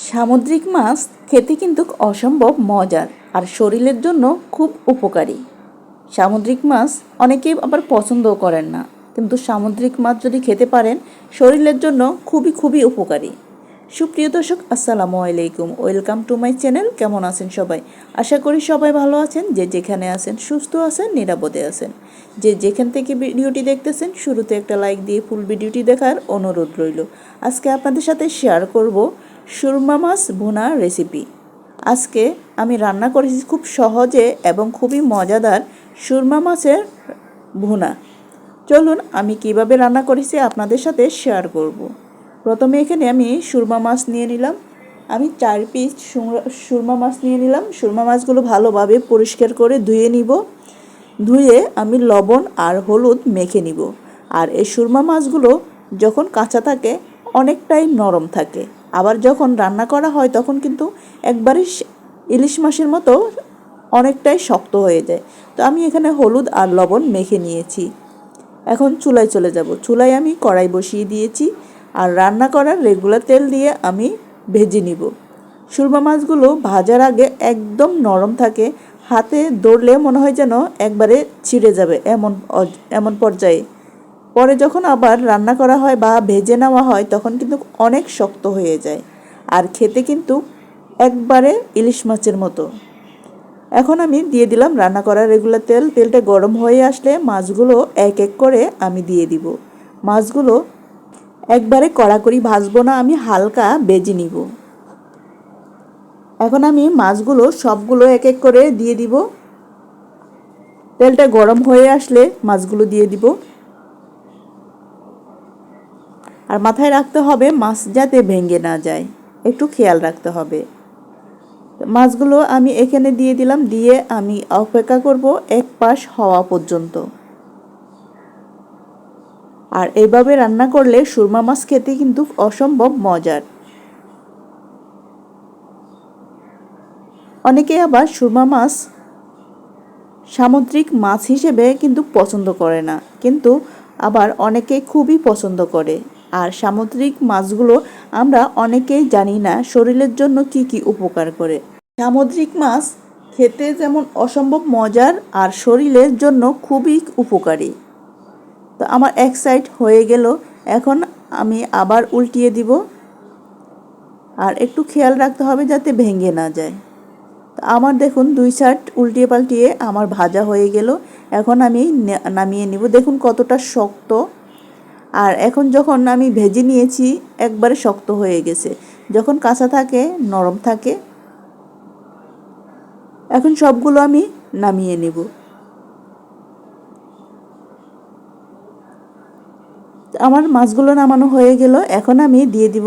সামুদ্রিক মাছ খেতে কিন্তু অসম্ভব মজার আর শরীরের জন্য খুব উপকারী। সামুদ্রিক মাছ অনেকেই আবার পছন্দও করেন না, কিন্তু সামুদ্রিক মাছ যদি খেতে পারেন শরীরের জন্য খুবই খুবই উপকারী। সুপ্রিয় দর্শক, আসসালামু আলাইকুম, ওয়েলকাম টু মাই চ্যানেল। কেমন আছেন সবাই? আশা করি সবাই ভালো আছেন। যে যেখানে আছেন সুস্থ আছেন, নিরাপদে আছেন। যে যেখান থেকে ভিডিওটি দেখতেছেন শুরুতে একটা লাইক দিয়ে ফুল ভিডিওটি দেখার অনুরোধ রইল। আজকে আপনাদের সাথে শেয়ার করব সুরমা মাছ ভুনা রেসিপি। আজকে আমি রান্না করেছি খুব সহজে এবং খুবই মজাদার সুরমা মাছের ভুনা। চলুন আমি কিভাবে রান্না করেছি আপনাদের সাথে শেয়ার করব। প্রথমে এখানে আমি সুরমা মাছ নিয়ে নিলাম। আমি 4 পিস সুরমা মাছ নিয়ে নিলাম। সুরমা মাছগুলো ভালোভাবে পরিষ্কার করে ধুয়ে নিব। ধুয়ে আমি লবণ আর হলুদ মেখে নিব। আর এই সুরমা মাছগুলো যখন কাঁচা থাকে অনেকটাই নরম থাকে, আবার যখন রান্না করা হয় তখন কিন্তু একবারে ইলিশ মাছের মতো অনেকটাই শক্ত হয়ে যায়। তো আমি এখানে হলুদ আর লবণ মেখে নিয়েছি। এখন চুলায় চলে যাব। চুলায় আমি কড়াই বসিয়ে দিয়েছি আর রান্না করার রেগুলার তেল দিয়ে আমি ভেজে নিব। সুরমা মাছগুলো ভাজার আগে একদম নরম থাকে, হাতে ধরলে মনে হয় যেন একবারে ছিঁড়ে যাবে এমন পর্যায়ে। পরে যখন আবার রান্না করা হয় বা ভেজে নেওয়া হয় তখন কিন্তু অনেক শক্ত হয়ে যায় আর খেতে কিন্তু একবারে ইলিশ মাছের মতো। এখন আমি দিয়ে দিলাম রান্না করা রেগুলার তেল। তেলটা গরম হয়ে আসলে মাছগুলো এক এক করে আমি দিয়ে দিব। মাছগুলো একবারে কড়াকড়ি ভাজবো না, আমি হালকা ভেজে নিব। এখন আমি মাছগুলো সবগুলো এক এক করে দিয়ে দিব। তেলটা গরম হয়ে আসলে মাছগুলো দিয়ে দিব। আর মাথায় রাখতে হবে মাছ যাতে ভেঙে না যায়, একটু খেয়াল রাখতে হবে। মাছগুলো আমি এখানে দিয়ে দিলাম, দিয়ে আমি অপেক্ষা করব এক পাশ হওয়া পর্যন্ত। আর এইভাবে রান্না করলে সুরমা মাছ খেতে কিন্তু অসম্ভব মজার। অনেকে আবার সুরমা মাছ সামুদ্রিক মাছ হিসেবে কিন্তু পছন্দ করে না, কিন্তু আবার অনেকে খুবই পছন্দ করে। আর সামুদ্রিক মাছগুলো আমরা অনেকেই জানি না শরীরের জন্য কি কি উপকার করে। সামুদ্রিক মাছ খেতে যেমন অসম্ভব মজার আর শরীরের জন্য খুবই উপকারী। তো আমার এক সাইড হয়ে গেল, এখন আমি আবার উল্টিয়ে দিব। আর একটু খেয়াল রাখতে হবে যাতে ভেঙে না যায়। আমার দেখুন 2 সাইড উল্টিয়ে পাল্টিয়ে আমার ভাজা হয়ে গেল। এখন আমি নামিয়ে নিব। দেখুন কতটা শক্ত। আর এখন যখন আমি ভেজে নিয়েছি একবারে শক্ত হয়ে গেছে, যখন কাঁচা থাকে নরম থাকে। এখন সবগুলো আমি নামিয়ে নেব। আমার মাছগুলো নামানো হয়ে গেল। এখন আমি দিয়ে দিব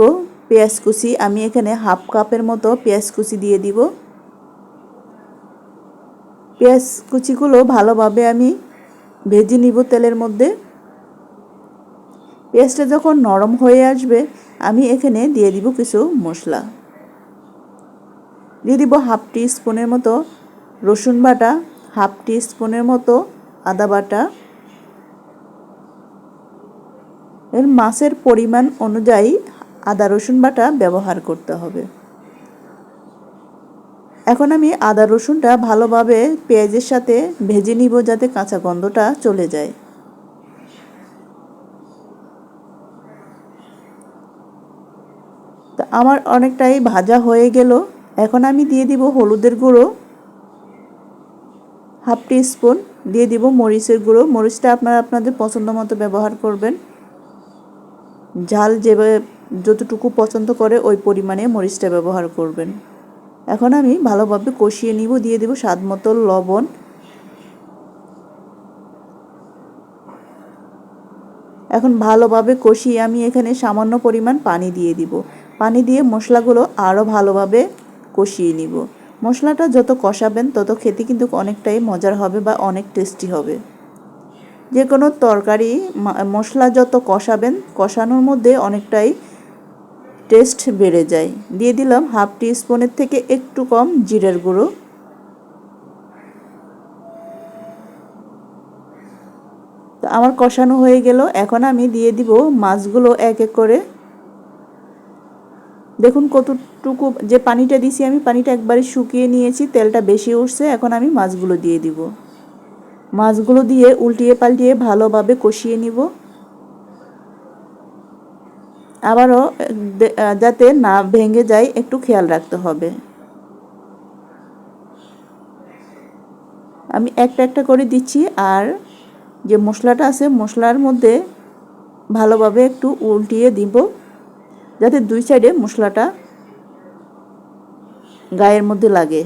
পেঁয়াজ কুচি। আমি এখানে হাফ কাপের মতো পেঁয়াজ কুচি দিয়ে দিব। পেঁয়াজ কুচিগুলো ভালোভাবে আমি ভেজে নিব তেলের মধ্যে। পেঁয়াজটা যখন নরম হয়ে আসবে আমি এখানে দিয়ে দিব কিছু মশলা। দিয়ে দিব হাফ টি স্পুনের মতো রসুন বাটা, হাফ টি স্পুনের মতো আদা বাটা। এর মাছের পরিমাণ অনুযায়ী আদা রসুন বাটা ব্যবহার করতে হবে। এখন আমি আদা রসুনটা ভালোভাবে পেঁয়াজের সাথে ভেজে নিব যাতে কাঁচা গন্ধটা চলে যায়। তো আমার অনেকটাই ভাজা হয়ে গেল। এখন আমি দিয়ে দিব হলুদের গুঁড়ো হাফ টি স্পুন, দিয়ে দিব মরিচের গুঁড়ো। মরিচটা আপনারা আপনাদের পছন্দ মতো ব্যবহার করবেন। ঝাল যতটুকু পছন্দ করে ওই পরিমাণে মরিচটা ব্যবহার করবেন। এখন আমি ভালোভাবে কষিয়ে নিব। দিয়ে দেব স্বাদ মতো লবণ। এখন ভালোভাবে কষিয়ে আমি এখানে সামান্য পরিমাণ পানি দিয়ে দিব। পানি দিয়ে মশলাগুলো আরও ভালোভাবে কষিয়ে নিব। মশলাটা যত কষাবেন তত খেতে কিন্তু অনেকটাই মজার হবে বা অনেক টেস্টি হবে। যে কোনো তরকারি মশলা যত কষাবেন কষানোর মধ্যে অনেকটাই টেস্ট বেড়ে যায়। দিয়ে দিলাম হাফ টি স্পুনের থেকে একটু কম জিরের গুঁড়ো। তো আমার কষানো হয়ে গেল। এখন আমি দিয়ে দিব মাছগুলো এক এক করে। দেখুন কতটুকু যে পানিটা দিছি আমি, পানিটা একবারে শুকিয়ে নিয়েছি, তেলটা বেশি উঠছে। এখন আমি মাছগুলো দিয়ে দিব। মাছগুলো দিয়ে উল্টিয়ে পাল্টিয়ে ভালোভাবে কষিয়ে নিব। আবারও যাতে না ভেঙে যায় একটু খেয়াল রাখতে হবে। আমি একটা একটা করে দিচ্ছি, আর যে মশলাটা আছে মশলার মধ্যে ভালোভাবে একটু উল্টিয়ে দিব, যাতে দুই সাইডে মশলাটা গায়ের মধ্যে লাগে।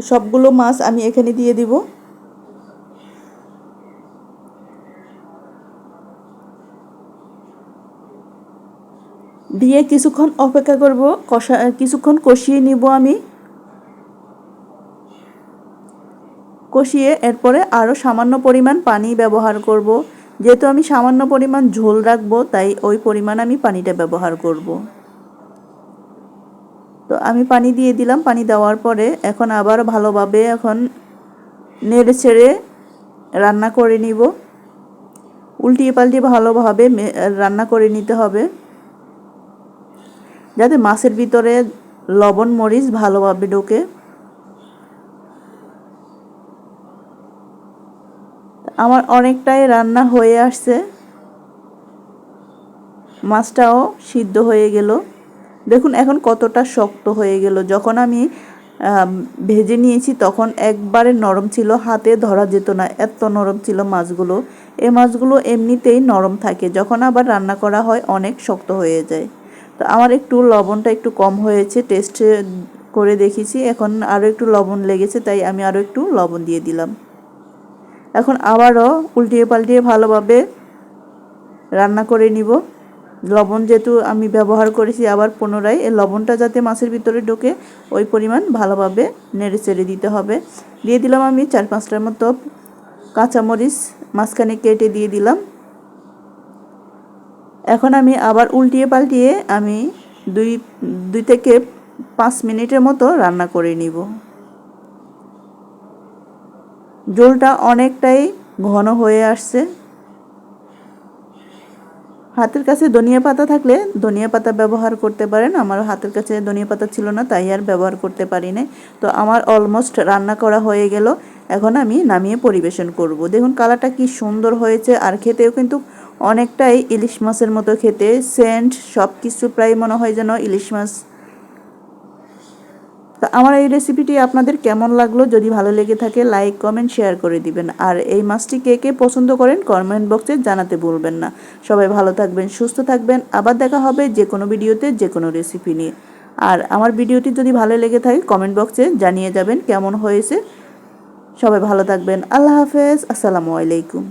সবগুলো মাছ আমি এখানে দিয়ে দিব। দিয়ে কিছুক্ষণ অপেক্ষা করব, কিছুক্ষণ কষিয়ে নিব আমি। কষিয়ে এরপরে আরও সামান্য পরিমাণ পানি ব্যবহার করব। যেহেতু আমি সামান্য পরিমাণ ঝোল রাখবো, তাই ওই পরিমাণ আমি পানিটা ব্যবহার করব। তো আমি পানি দিয়ে দিলাম। পানি দেওয়ার পরে এখন আবার ভালোভাবে নেড়ে ছেড়ে রান্না করে নিব। উল্টিয়ে পাল্টিয়ে ভালোভাবে রান্না করে নিতে হবে, যাতে মাছের ভিতরে লবণ মরিচ ভালোভাবে ঢোকে। আমার অনেকটাই রান্না হয়ে আসছে, মাছটাও সিদ্ধ হয়ে গেল। দেখুন এখন কতটা শক্ত হয়ে গেল। যখন আমি ভেজে নিয়েছি তখন একবারে নরম ছিল, হাতে ধরা যেত না, এত নরম ছিল মাছগুলো। এই মাছগুলো এমনিতেই নরম থাকে, যখন আবার রান্না করা হয় অনেক শক্ত হয়ে যায়। তো আমার একটু লবণটা একটু কম হয়েছে, টেস্ট করে দেখেছি, এখন আরও একটু লবণ লেগেছে, তাই আমি আরও একটু লবণ দিয়ে দিলাম। এখন আবারও উল্টিয়ে পাল্টিয়ে ভালোভাবে রান্না করে নিব। লবণ যেহেতু আমি ব্যবহার করেছি, আবার পুনরায় এই লবণটা যাতে মাছের ভিতরে ঢোকে ওই পরিমাণ ভালোভাবে নেড়ে চেড়ে দিতে হবে। দিয়ে দিলাম আমি 4-5টার মতো কাঁচামরিচ মাঝখানে কেটে দিয়ে দিলাম। এখন আমি আবার উল্টিয়ে পাল্টিয়ে আমি দুই থেকে 5 মিনিটের মতো রান্না করে নিব। ঝোলটা অনেকটাই ঘন হয়ে আসছে। হাতের কাছে ধনিয়া পাতা থাকলে ধনিয়া পাতা ব্যবহার করতে পারেন। আমার হাতের কাছে ধনিয়া পাতা ছিল না, তাই আর ব্যবহার করতে পারি না। তো আমার অলমোস্ট রান্না করা হয়ে গেল। এখন আমি নামিয়ে পরিবেশন করব। দেখুন কালারটা কি সুন্দর হয়েছে, আর খেতেও কিন্তু অনেকটাই ইলিশ মাছের মতো খেতে। সেন্ট সব কিছু প্রায় মনে হয় যেন ইলিশ মাছ। তো আমার এই রেসিপিটি আপনাদের কেমন লাগলো, যদি ভালো লেগে থাকে লাইক কমেন্ট শেয়ার করে দিবেন। আর এই মাছটি কে কে পছন্দ করেন কমেন্ট বক্সে জানাতে ভুলবেন না। সবাই ভালো থাকবেন, সুস্থ থাকবেন। আবার দেখা হবে যে কোনো ভিডিওতে যে কোনো রেসিপি নিয়ে। আর আমার ভিডিওটি যদি ভালো লেগে থাকে কমেন্ট বক্সে জানিয়ে যাবেন কেমন হয়েছে। সবাই ভালো থাকবেন। আল্লাহ হাফেজ। আসসালামু আলাইকুম।